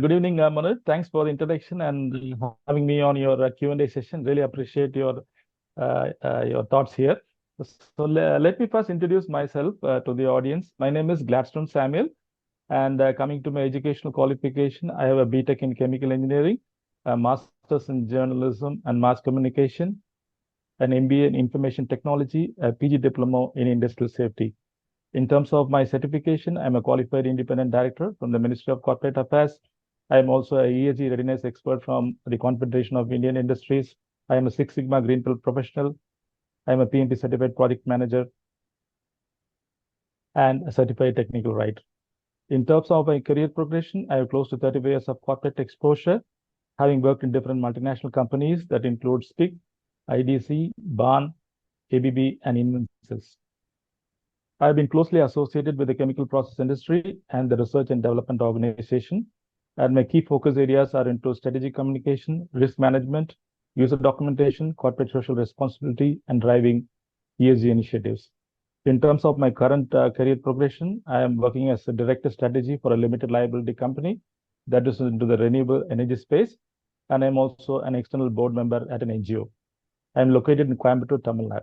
Good evening, Manoj. Thanks for the introduction and having me on your Q&A session. Really appreciate your thoughts here. So let me first introduce myself to the audience. My name is Gladstone Samuel, and coming to my educational qualification, I have a BTech in Chemical Engineering, a Master's in Journalism and Mass Communication, an MBA in Information Technology, a PG Diploma in Industrial Safety. In terms of my certification, I'm a qualified independent director from the Ministry of Corporate Affairs. I am also a ESG readiness expert from the Confederation of Indian Industries. I am a Six Sigma Green Belt professional. I am a PMP certified project manager and a certified technical writer. In terms of my career progression, I have close to 35 years of corporate exposure, having worked in different multinational companies that include SPIC, IDC, BAN, ABB, and Invensys. I've been closely associated with the chemical process industry and the research and development organization. And my key focus areas are into strategic communication, risk management, user documentation, corporate social responsibility, and driving ESG initiatives. In terms of my current career progression, I am working as a director strategy for a limited liability company that is into the renewable energy space. And I'm also an external board member at an NGO. I'm located in Coimbatore, Tamil Nadu.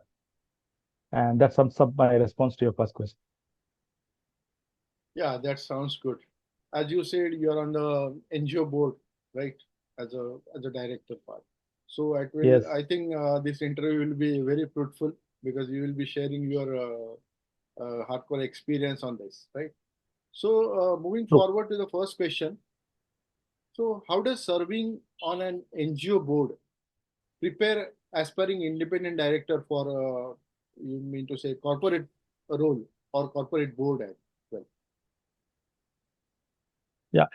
And that sums up my response to your first question. Yeah, that sounds good. As you said, you're on the NGO board, right? As a director part. So Yes. I think this interview will be very fruitful because you will be sharing your hardcore experience on this, right? So moving True. forward to the first question. So how does serving on an NGO board prepare aspiring independent director for you mean to say corporate role or corporate board as well? Yeah.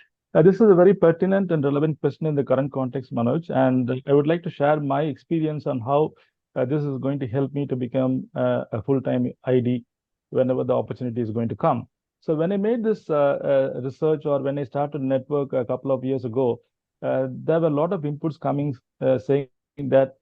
This is a very pertinent and relevant question in the current context, Manoj. And I would like to share my experience on how this is going to help me to become a full-time ID whenever the opportunity is going to come. So when I made this research or when I started network a couple of years ago, there were a lot of inputs coming saying that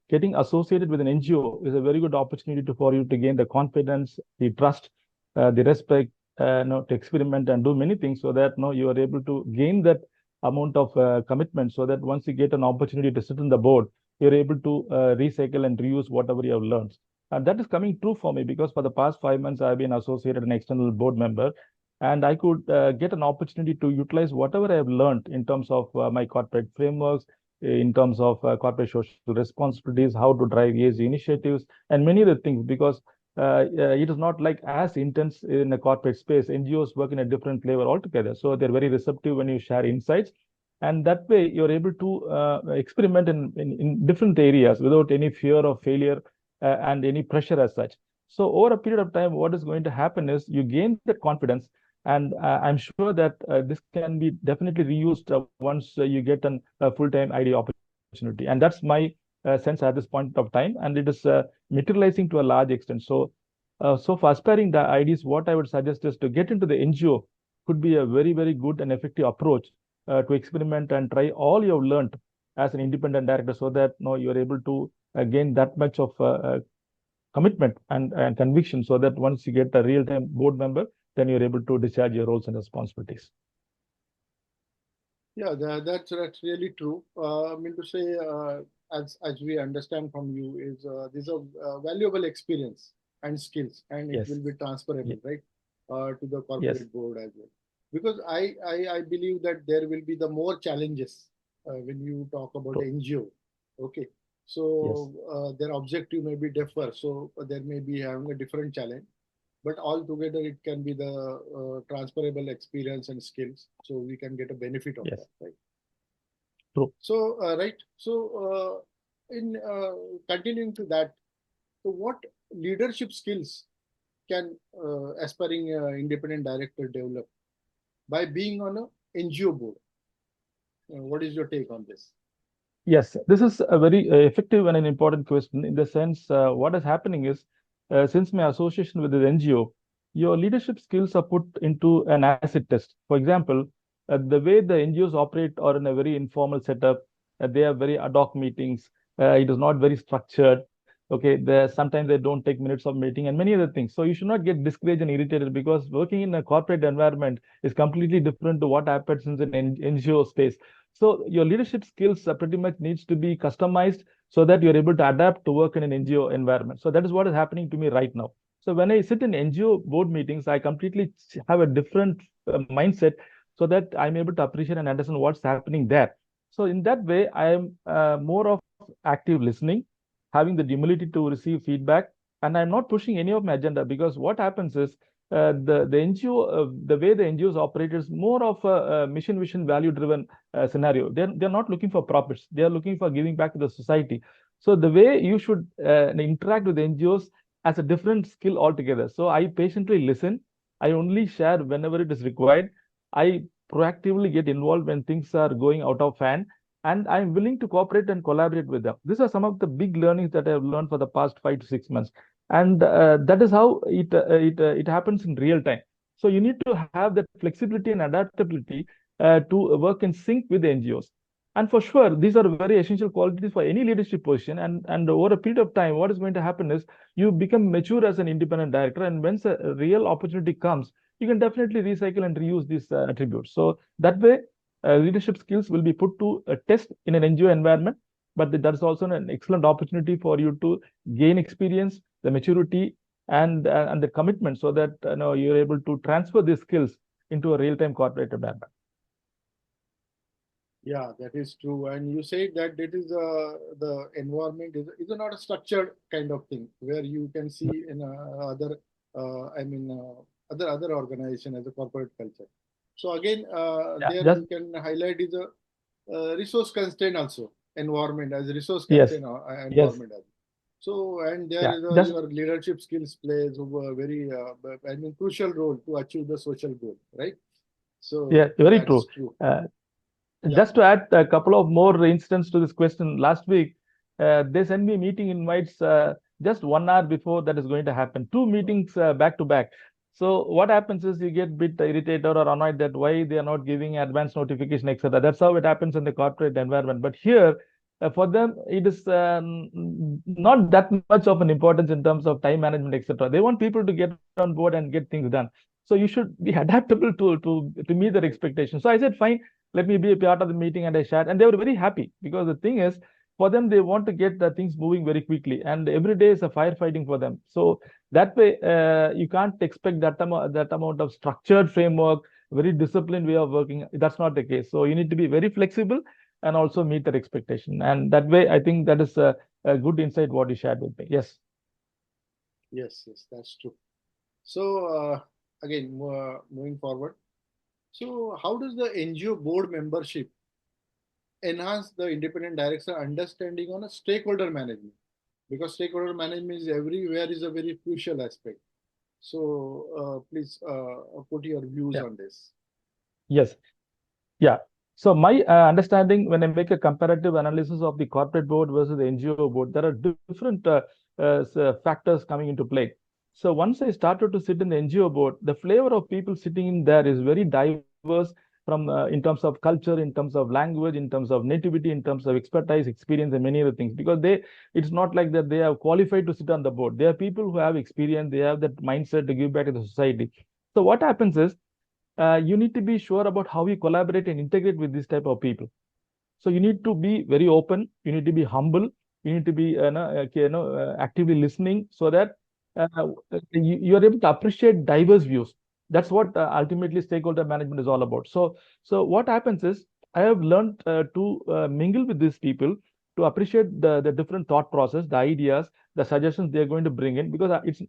getting associated with an NGO is a very good opportunity for you to gain the confidence, the trust, the respect, to experiment and do many things so that you are able to gain that amount of commitment so that once you get an opportunity to sit on the board, you're able to recycle and reuse whatever you have learned. And that is coming true for me because for the past 5 months, I've been associated an external board member and I could get an opportunity to utilize whatever I have learned in terms of my corporate frameworks, in terms of corporate social responsibilities, how to drive ESG initiatives, and many other things because it is not like as intense in a corporate space. NGOs work in a different flavor altogether. So they're very receptive when you share insights. And that way, you're able to experiment in different areas without any fear of failure and any pressure as such. So over a period of time, what is going to happen is you gain that confidence. And I'm sure that this can be definitely reused once you get a full-time ID opportunity. And that's my sense at this point of time. And it is materializing to a large extent. So for aspiring the IDs, what I would suggest is to get into the NGO could be a very, very good and effective approach to experiment and try all you have learned as an independent director so that you're able to gain that much of commitment and conviction so that once you get a real-time board member, then you're able to discharge your roles and responsibilities. Yeah, that's really true. I mean to say, as we understand from you, is this a valuable experience and skills, and it Yes. will be transferable, right, to the Yes. corporate board as well. Because I believe that there will be the more challenges when you talk about True. NGO. Okay, Yes. so their objective may be differ, so there may be having a different challenge, but altogether it can be the transferable experience and skills, so we can get a benefit of Yes. that, right? True. So right, so in continuing to that, so what leadership skills can aspiring independent director develop by being on a NGO board? What is your take on this? Yes, this is a very effective and an important question in the sense what is happening is since my association with the NGO, your leadership skills are put into an acid test. For example, the way the NGOs operate are in a very informal setup. They have very ad hoc meetings. It is not very structured. Okay, sometimes they don't take minutes of meeting and many other things. So you should not get discouraged and irritated, because working in a corporate environment is completely different to what happens in an NGO space. So your leadership skills pretty much needs to be customized so that you're able to adapt to work in an NGO environment. So that is what is happening to me right now. So when I sit in NGO board meetings, I completely have a different mindset, so that I'm able to appreciate and understand what's happening there. So in that way, I am more of active listening, having the humility to receive feedback, and I'm not pushing any of my agenda, because what happens is the NGO, the way the NGOs operate is more of a mission vision value driven scenario. They're not looking for profits, they are looking for giving back to the society. So the way you should interact with NGOs as a different skill altogether. So I patiently listen, I only share whenever it is required, I proactively get involved when things are going out of hand, and I'm willing to cooperate and collaborate with them. These are some of the big learnings that I've learned for the past 5 to 6 months, and that is how it happens in real time. So you need to have that flexibility and adaptability to work in sync with the NGOs. And for sure, these are very essential qualities for any leadership position. And over a period of time, what is going to happen is you become mature as an independent director, and when a real opportunity comes, you can definitely recycle and reuse these attributes. So that way, leadership skills will be put to a test in an NGO environment, but that is also an excellent opportunity for you to gain experience, the maturity, and the commitment, so that you're able to transfer these skills into a real-time corporate environment. Yeah, that is true. And you said that it is the environment is not a structured kind of thing where you can see in other, I mean, other organization as a corporate culture. So again, Yeah, there just we can highlight is a resource constraint also, environment as a resource yes, constraint yes, environment. So, and there yeah, is just your leadership skills plays a very, I mean, crucial role to achieve the social goal, right? yeah, So very that's true. true. Uh, Yeah. Just to add a couple of more incidents to this question, last week they sent me meeting invites just 1 hour before that is going to happen. Two meetings back to back. So what happens is you get a bit irritated or annoyed that why they are not giving advance notification, etc. That's how it happens in the corporate environment. But here, for them, it is not that much of an importance in terms of time management, etc. They want people to get on board and get things done. So you should be adaptable to meet their expectations. So I said, fine, let me be a part of the meeting, and I shared, and they were very happy, because the thing is, for them, they want to get the things moving very quickly, and every day is a firefighting for them. So that way, you can't expect that amount of structured framework, very disciplined way of working. That's not the case. So you need to be very flexible and also meet their expectation. And that way, I think that is a good insight what you shared with me. Yes. Yes, yes, that's true. So again, moving forward. So how does the NGO board membership enhance the independent director understanding on a stakeholder management? Because stakeholder management is everywhere is a very crucial aspect. So please put your views Yeah. on this. Yes. Yeah. So my understanding, when I make a comparative analysis of the corporate board versus the NGO board, there are different factors coming into play. So once I started to sit in the NGO board, the flavor of people sitting in there is very diverse, from in terms of culture, in terms of language, in terms of nativity, in terms of expertise, experience, and many other things. Because it's not like that they are qualified to sit on the board. They are people who have experience, they have that mindset to give back to the society. So what happens is, you need to be sure about how you collaborate and integrate with this type of people. So you need to be very open, you need to be humble, you need to be actively listening, so that you are able to appreciate diverse views. That's what ultimately stakeholder management is all about. So what happens is, I have learned to mingle with these people, to appreciate the different thought process, the ideas, the suggestions they are going to bring in, because it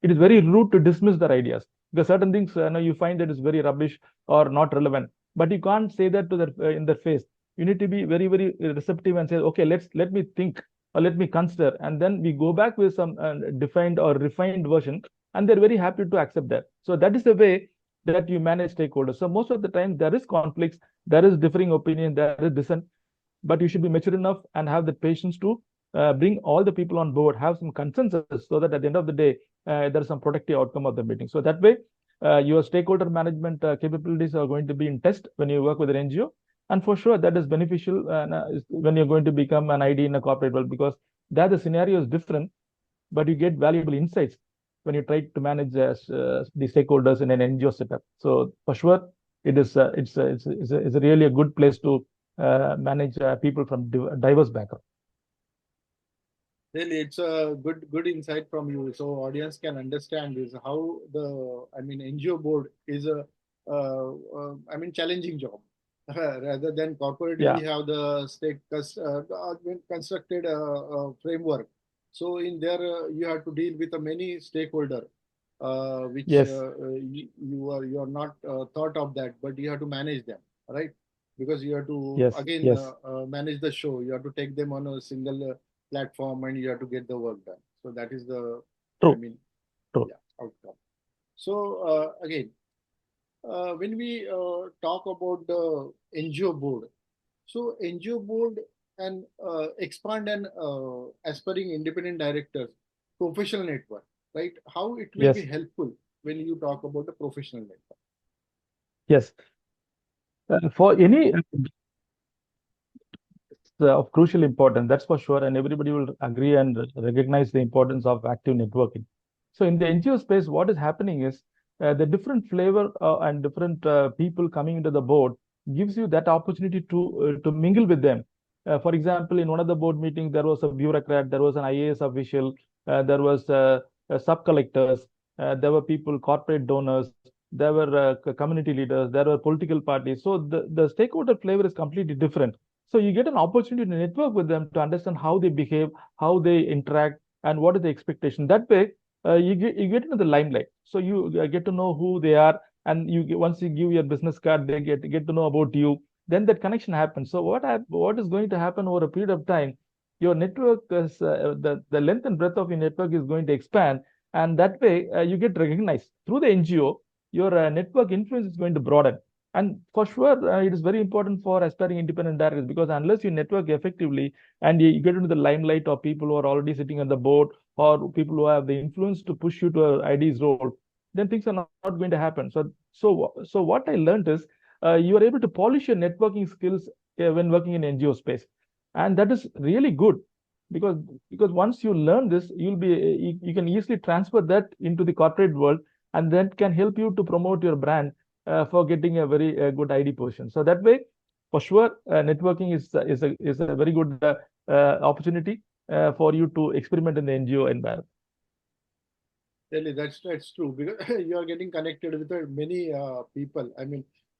is very rude to dismiss their ideas, because certain things you find that is very rubbish or not relevant, but you can't say that to their in their face. You need to be very, very receptive and say, okay, let me think, or let me consider, and then we go back with some defined or refined version, and they're very happy to accept that. So that is the way that you manage stakeholders. So most of the time there is conflicts, there is differing opinion, there is dissent, but you should be mature enough and have the patience to bring all the people on board, have some consensus, so that at the end of the day, there is some productive outcome of the meeting. So that way, your stakeholder management capabilities are going to be in test when you work with an NGO. And for sure, that is beneficial when you're going to become an ID in a corporate world, because there the scenario is different. but you get valuable insights when you try to manage the stakeholders in an NGO setup. So for sure, it's a really a good place to manage people from diverse backgrounds. Really, it's a good insight from you, so audience can understand is how NGO board is a challenging job. Rather than corporate, we Yeah. have the constructed framework. So in there, you have to deal with many stakeholder, which Yes. you are not thought of that, but you have to manage them, right? Because you have to Yes. again Yes. manage the show. You have to take them on a single platform, and you have to get the work done. So that is the, I True. mean, True. yeah, outcome. So again, when we talk about the NGO board, so NGO board and expand and aspiring independent directors, professional network, right? How it will be Yes. helpful when you talk about the professional network? Yes. For any of crucial importance, that's for sure, and everybody will agree and recognize the importance of active networking. So in the NGO space, what is happening is the different flavor and different people coming into the board gives you that opportunity to mingle with them. For example, in one of the board meetings, there was a bureaucrat, there was an IAS official, there was sub collectors, there were people, corporate donors, there were community leaders, there were political parties. So the stakeholder flavor is completely different. So you get an opportunity to network with them to understand how they behave, how they interact, and what is the expectation. That way, you get into the limelight. So you get to know who they are, and once you give your business card, they get to know about you. Then that connection happens. So what is going to happen over a period of time? Your network is the length and breadth of your network is going to expand, and that way you get recognized through the NGO. Your network influence is going to broaden. And for sure, it is very important for aspiring independent directors because unless you network effectively and you get into the limelight of people who are already sitting on the board or people who have the influence to push you to an ID's role, then things are not going to happen. So what I learned is you are able to polish your networking skills when working in NGO space, and that is really good because because once you learn this, you can easily transfer that into the corporate world, and that can help you to promote your brand for getting a very good ID position. So that way, for sure, networking is a very good opportunity for you to experiment in the NGO environment. Really, that's true because you are getting connected with many people. I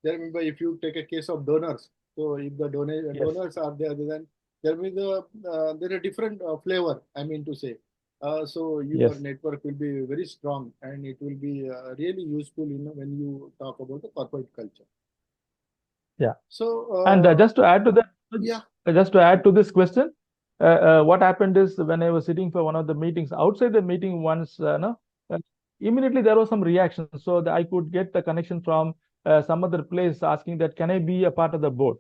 remember if you take a case of donors. So if the Yes, donors are there, then there a different flavor. I mean to say, so your yes, network will be very strong, and it will be really useful. When you talk about the corporate culture. yeah. So And just to add to that, yeah, just to add to this question, what happened is when I was sitting for one of the meetings outside the meeting once, no, uh, immediately there was some reaction. So that I could get the connection from some other place asking that can I be a part of the board?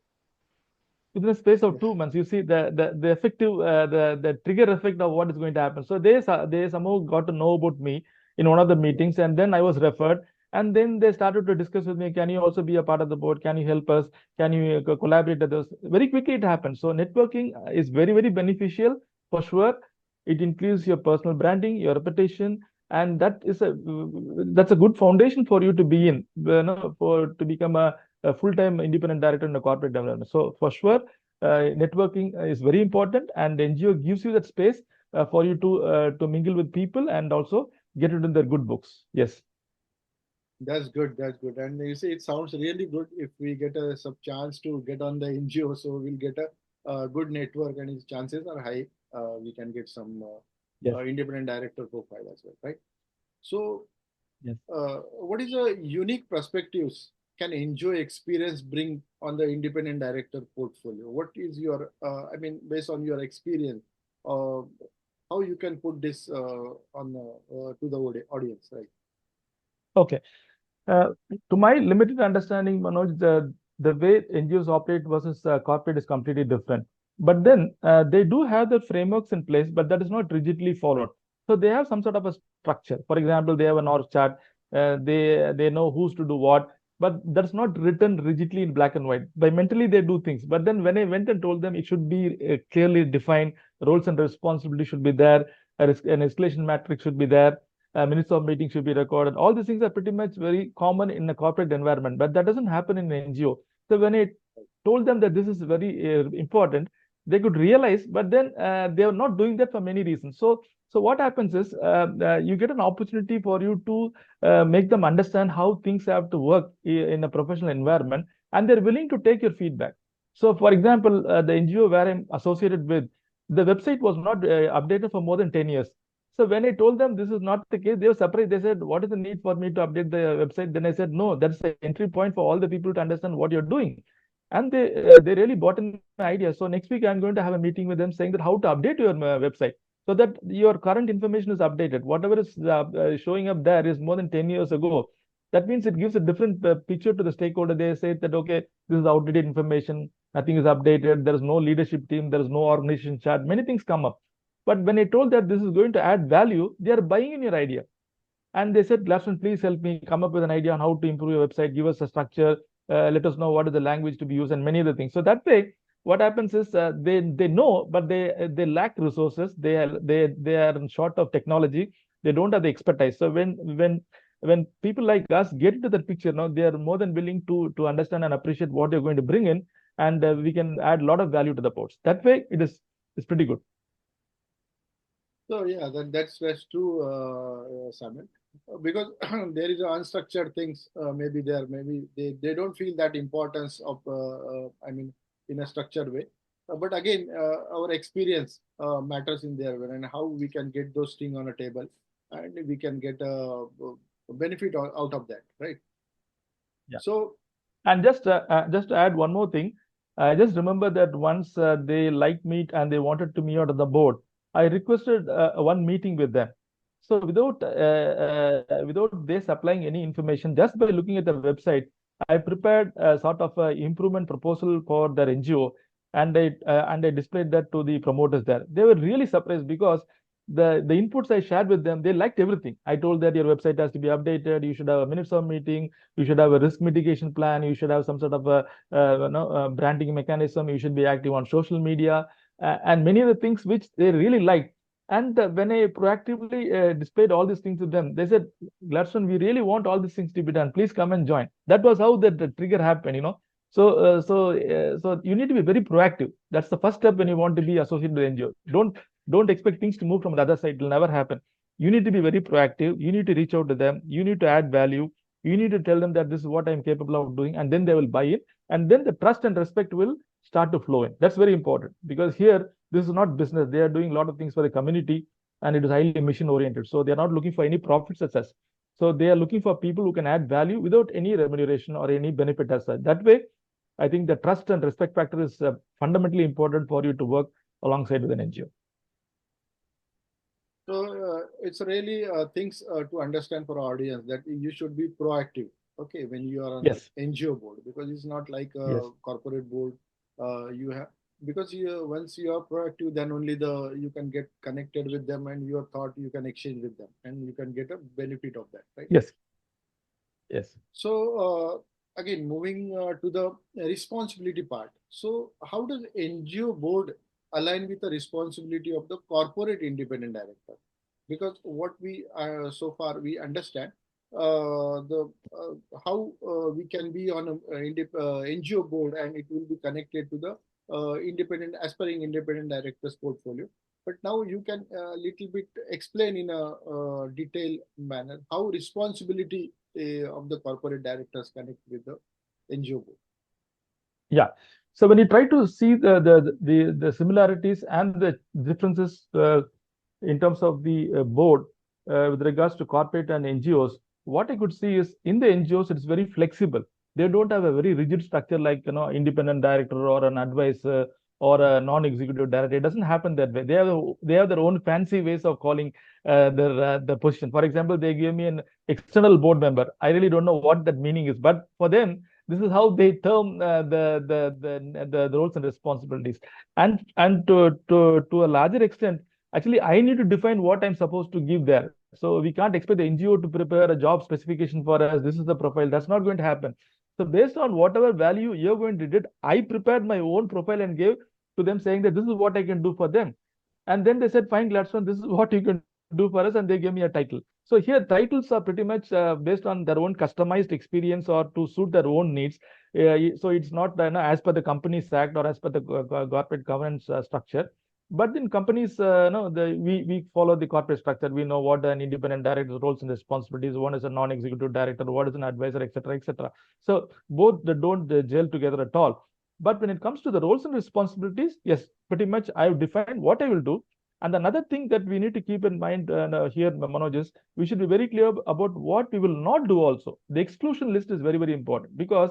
Within a space of yeah, 2 months, you see the effective the trigger effect of what is going to happen. So they somehow got to know about me in one of the yeah. meetings, and then I was referred, and then they started to discuss with me. Can you also be a part of the board? Can you help us? Can you collaborate with us? Very quickly it happened. So networking is very beneficial for sure. It increases your personal branding, your reputation, and that's a good foundation for you to be in, for to become a full-time independent director in a corporate development. So for sure, networking is very important, and NGO gives you that space for you to mingle with people and also get it in their good books. Yes, That's good. That's good. And you see, it sounds really good if we get a sub chance to get on the NGO. So we'll get a good network, and its chances are high. We can get some yes, independent director profile as well, right? So, yes. what is a unique perspectives can NGO experience bring on the independent director portfolio? What is your, based on your experience, uh, how you can put this on to the audience, right? Okay. Uh, to my limited understanding, Manoj, the way NGOs operate versus corporate is completely different. But then they do have the frameworks in place, but that is not rigidly followed. So they have some sort of a structure. For example, they have an org chart. They know who's to do what, but that's not written rigidly in black and white. By mentally they do things, but then when I went and told them it should be clearly defined, roles and responsibilities should be there, an escalation matrix should be there, minutes of meeting should be recorded. All these things are pretty much very common in a corporate environment, but that doesn't happen in an NGO. So when I told them that this is very important, they could realize, but then they are not doing that for many reasons. So what happens is you get an opportunity for you to make them understand how things have to work in a professional environment, and they're willing to take your feedback. So, for example, the NGO where I'm associated with, the website was not updated for more than 10 years. So when I told them this is not the case, they were surprised. They said, "What is the need for me to update the website?" Then I said, "No, that's the entry point for all the people to understand what you're doing." And they really bought in my idea. So next week I'm going to have a meeting with them saying that how to update your website so that your current information is updated. Whatever is showing up there is more than 10 years ago. That means it gives a different picture to the stakeholder. They say that, okay, this is outdated information, nothing is updated, there is no leadership team, there is no organization chart, many things come up. But when I told that this is going to add value, they are buying in your idea. And they said, Gladstone, please help me come up with an idea on how to improve your website, give us a structure, let us know what is the language to be used, and many other things. So that way, what happens is they know, but they lack resources. They are short of technology. They don't have the expertise. So when people like us get into that picture now, they are more than willing to understand and appreciate what you're going to bring in, and we can add a lot of value to the posts. That way, it's pretty good. So yeah, that's true, Samuel. Because there is unstructured things, maybe there, maybe they don't feel that importance of, I mean, in a structured way. But again, our experience matters in there, and how we can get those things on a table, and we can get a benefit out of that, right? Yeah. So And just to add one more thing, I just remember that once they liked me and they wanted to me out of the board, I requested one meeting with them. So without they supplying any information, just by looking at the website, I prepared a sort of improvement proposal for their NGO, and I displayed that to the promoters there. They were really surprised because the inputs I shared with them, they liked everything. I told that your website has to be updated, you should have a minutes of meeting, you should have a risk mitigation plan, you should have some sort of a branding mechanism, you should be active on social media, and many other things which they really liked. And when I proactively displayed all these things to them, they said, Gladstone, we really want all these things to be done, please come and join. That was how the trigger happened. So you need to be very proactive. That's the first step when you want to be associated with NGO. Don't expect things to move from the other side. It will never happen. You need to be very proactive. You need to reach out to them. You need to add value. You need to tell them that this is what I'm capable of doing, and then they will buy it. And then the trust and respect will start to flow in. That's very important, because here, this is not business. They are doing a lot of things for the community, and it is highly mission oriented. So they are not looking for any profits as such. So they are looking for people who can add value without any remuneration or any benefit as such. That way, I think the trust and respect factor is fundamentally important for you to work alongside with an NGO. So it's really things to understand for our audience, that you should be proactive, okay, when you are on Yes. NGO board, because it's not like a Yes. corporate board. You have, because once you are proactive, then only you can get connected with them, and your thought you can exchange with them, and you can get a benefit of that, right? Yes. Yes. So again, moving to the responsibility part. So how does NGO board align with the responsibility of the corporate independent director? Because what we so far we understand, the how we can be on a NGO board, and it will be connected to the independent aspiring independent directors portfolio. But now you can little bit explain in a detailed manner how responsibility of the corporate directors connect with the NGO board. Yeah. So when you try to see the similarities and the differences in terms of the board with regards to corporate and NGOs, what I could see is in the NGOs it's very flexible. They don't have a very rigid structure like independent director or an advisor or a non-executive director. It doesn't happen that way. They have their own fancy ways of calling the position. For example, they give me an external board member. I really don't know what that meaning is, but for them, this is how they term the roles and responsibilities. And to a larger extent, actually, I need to define what I'm supposed to give there. So we can't expect the NGO to prepare a job specification for us. This is the profile. That's not going to happen. So based on whatever value you're going to do, I prepared my own profile and gave to them, saying that this is what I can do for them. And then they said, fine, Gladstone, this is what you can do for us. And they gave me a title. So here, titles are pretty much based on their own customized experience or to suit their own needs. So it's not as per the Companies Act or as per the corporate governance structure. But in companies, we follow the corporate structure. We know what an independent director's roles and responsibilities. One is a non-executive director, what is an advisor, etc., etc. So both they don't gel together at all. But when it comes to the roles and responsibilities, yes, pretty much I've defined what I will do. And another thing that we need to keep in mind here, Manoj, is we should be very clear about what we will not do also. The exclusion list is very, very important because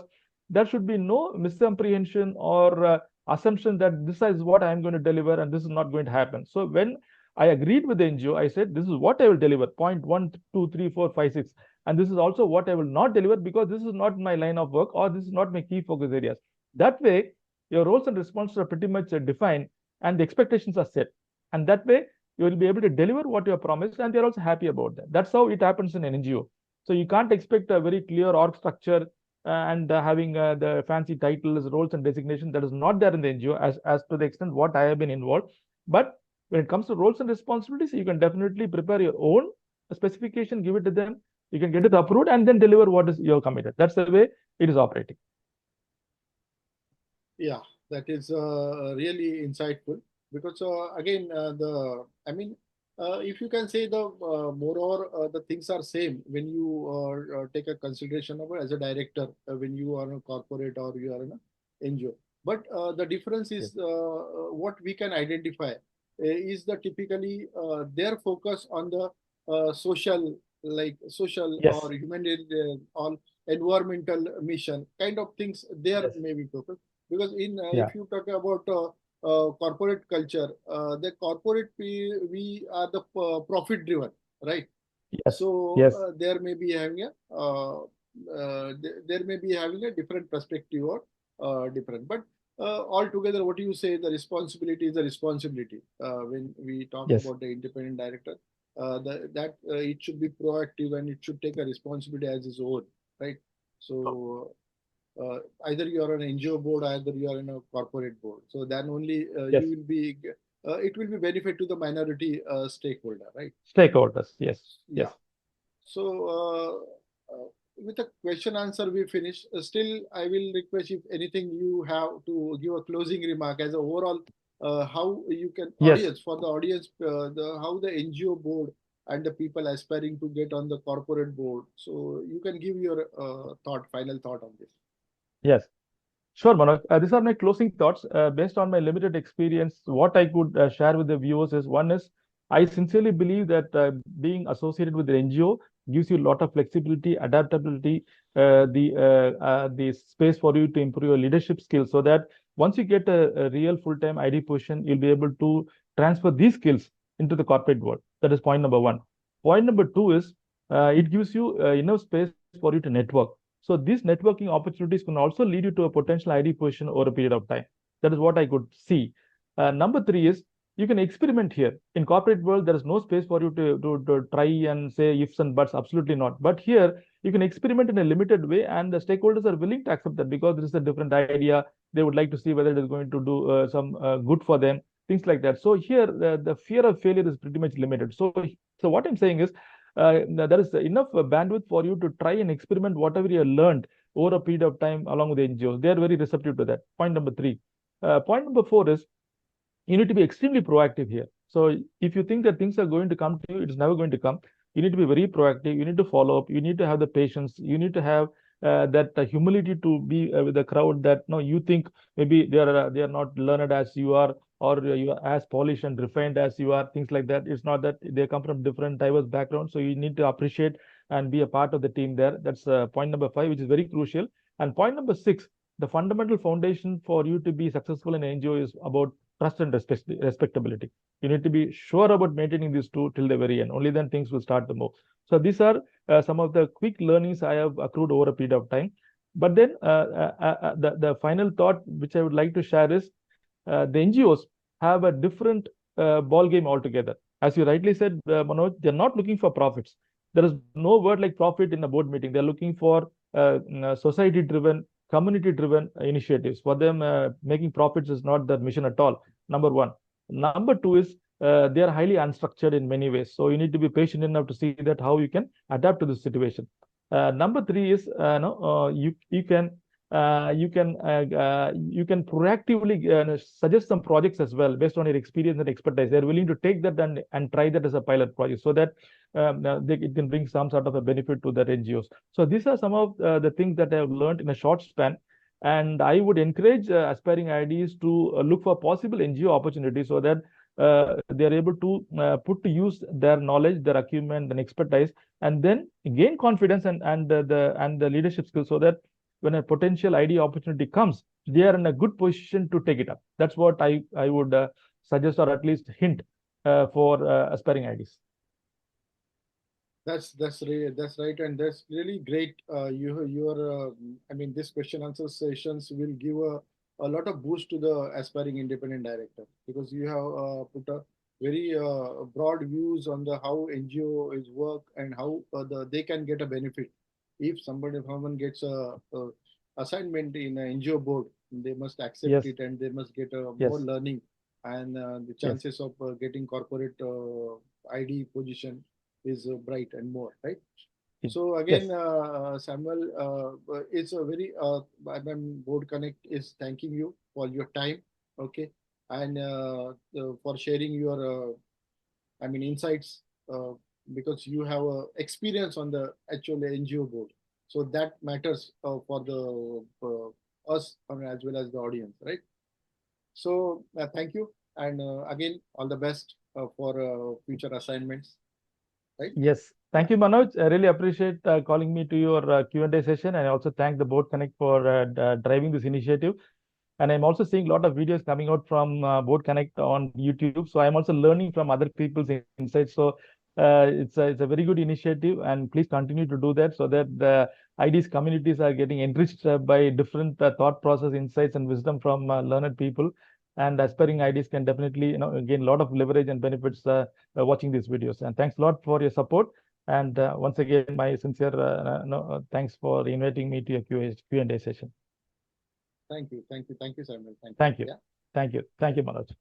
there should be no misapprehension or assumption that this is what I am going to deliver and this is not going to happen. So when I agreed with the NGO, I said, this is what I will deliver, point 1, 2, 3, 4, 5, 6. And this is also what I will not deliver because this is not my line of work or this is not my key focus areas. That way, your roles and responsibilities are pretty much defined and the expectations are set. And that way, you will be able to deliver what you have promised and they're also happy about that. That's how it happens in an NGO. So you can't expect a very clear org structure and having the fancy titles, roles and designation that is not there in the NGO as to the extent what I have been involved. But when it comes to roles and responsibilities, you can definitely prepare your own specification, give it to them, you can get it approved and then deliver what is you're committed. That's the way it is operating. Yeah, that is really insightful because again, if you can say the moreover the things are same when you take a consideration of it as a director when you are a corporate or you are an NGO. But the difference is what we can identify is the typically their focus on the social, like social Yes. or humanitarian or environmental mission kind of things. There Yes. may be focus because in Yeah. if you talk about corporate culture, the corporate we are the profit driven, right? Yes. So Yes. there may be having a there may be having a different perspective or different, but altogether, what do you say? The responsibility is the responsibility. When we talk Yes. about the independent director, that it should be proactive and it should take a responsibility as its own, right? So either you are an NGO board, either you are in a corporate board. So then only Yes. you will be, it will be benefit to the minority stakeholder, right? Stakeholders. Yes. Yeah. Yes. So with the question answer we finish. Still, I will request if anything you have to give a closing remark as a overall how you can Yes. audience for the audience the how the NGO board and the people aspiring to get on the corporate board. So you can give your final thought on this. Yes. Sure, Manoj. These are my closing thoughts. Based on my limited experience, what I could share with the viewers is one is I sincerely believe that being associated with the NGO gives you a lot of flexibility, adaptability, the space for you to improve your leadership skills, so that once you get a real full-time ID position, you'll be able to transfer these skills into the corporate world. That is point number one. Point number two is it gives you enough space for you to network. So these networking opportunities can also lead you to a potential ID position over a period of time. That is what I could see. Number three is you can experiment here. In corporate world, there is no space for you to try and say ifs and buts. Absolutely not. But here, you can experiment in a limited way, and the stakeholders are willing to accept that because this is a different idea. They would like to see whether it is going to do some good for them, things like that. So here, the fear of failure is pretty much limited. So what I'm saying is there is enough bandwidth for you to try and experiment whatever you learned over a period of time along with the NGOs. They are very receptive to that. Point number three. Point number four is you need to be extremely proactive here. So if you think that things are going to come to you, it's never going to come. You need to be very proactive. You need to follow up. You need to have the patience. You need to have that humility to be with the crowd. That no, you think maybe they are not learned as you are, or you are as polished and refined as you are. Things like that. It's not that they come from different diverse backgrounds. So you need to appreciate and be a part of the team there. That's point number five, which is very crucial. And point number six, the fundamental foundation for you to be successful in NGO is about trust and respectability. You need to be sure about maintaining these two till the very end. Only then things will start to move. So these are some of the quick learnings I have accrued over a period of time. But then the final thought which I would like to share is the NGOs have a different ball game altogether. As you rightly said, Manoj, they're not looking for profits. There is no word like profit in a board meeting. They're looking for society-driven, community-driven initiatives. For them, making profits is not their mission at all. Number one. Number two is they are highly unstructured in many ways. So you need to be patient enough to see that how you can adapt to the situation. Number three is no, you can proactively suggest some projects as well based on your experience and expertise. They're willing to take that and try that as a pilot project so that it can bring some sort of a benefit to that NGOs. So these are some of the things that I've learned in a short span. And I would encourage aspiring IDs to look for possible NGO opportunities so that they are able to put to use their knowledge, their acumen, and expertise, and then gain confidence and the leadership skills so that when a potential ID opportunity comes, they are in a good position to take it up. That's what I would suggest or at least hint for aspiring IDs. That's right, and that's really great. I mean, this question answer sessions will give a lot of boost to the aspiring independent director, because you have put a very broad views on the how NGO is work and how they can get a benefit if someone gets a assignment in an NGO board. They must accept Yes, it and they must get more yes, learning, and the yes, chances of getting corporate ID position is bright and more, right? So again, yes, Samuel, it's a very, Board Connect is thanking you for your time, okay, and for sharing your, insights, because you have experience on the actual NGO board. So that matters for the us, as well as the audience, right? So thank you, and again, all the best for future assignments, right? yes. Yeah. Thank you, Manoj. I really appreciate calling me to your Q&A session, and I also thank the Board Connect for driving this initiative. And I'm also seeing a lot of videos coming out from Board Connect on YouTube. So I'm also learning from other people's insights. So it's a very good initiative, and please continue to do that so that the IDs communities are getting enriched by different thought process, insights, and wisdom from learned people. And aspiring IDs can definitely, gain a lot of leverage and benefits watching these videos. And thanks a lot for your support. And once again, my sincere thanks for inviting me to your Q&A session. Thank you, Samuel. Thank you. Thank you. Yeah. Thank you. Thank you, Manoj.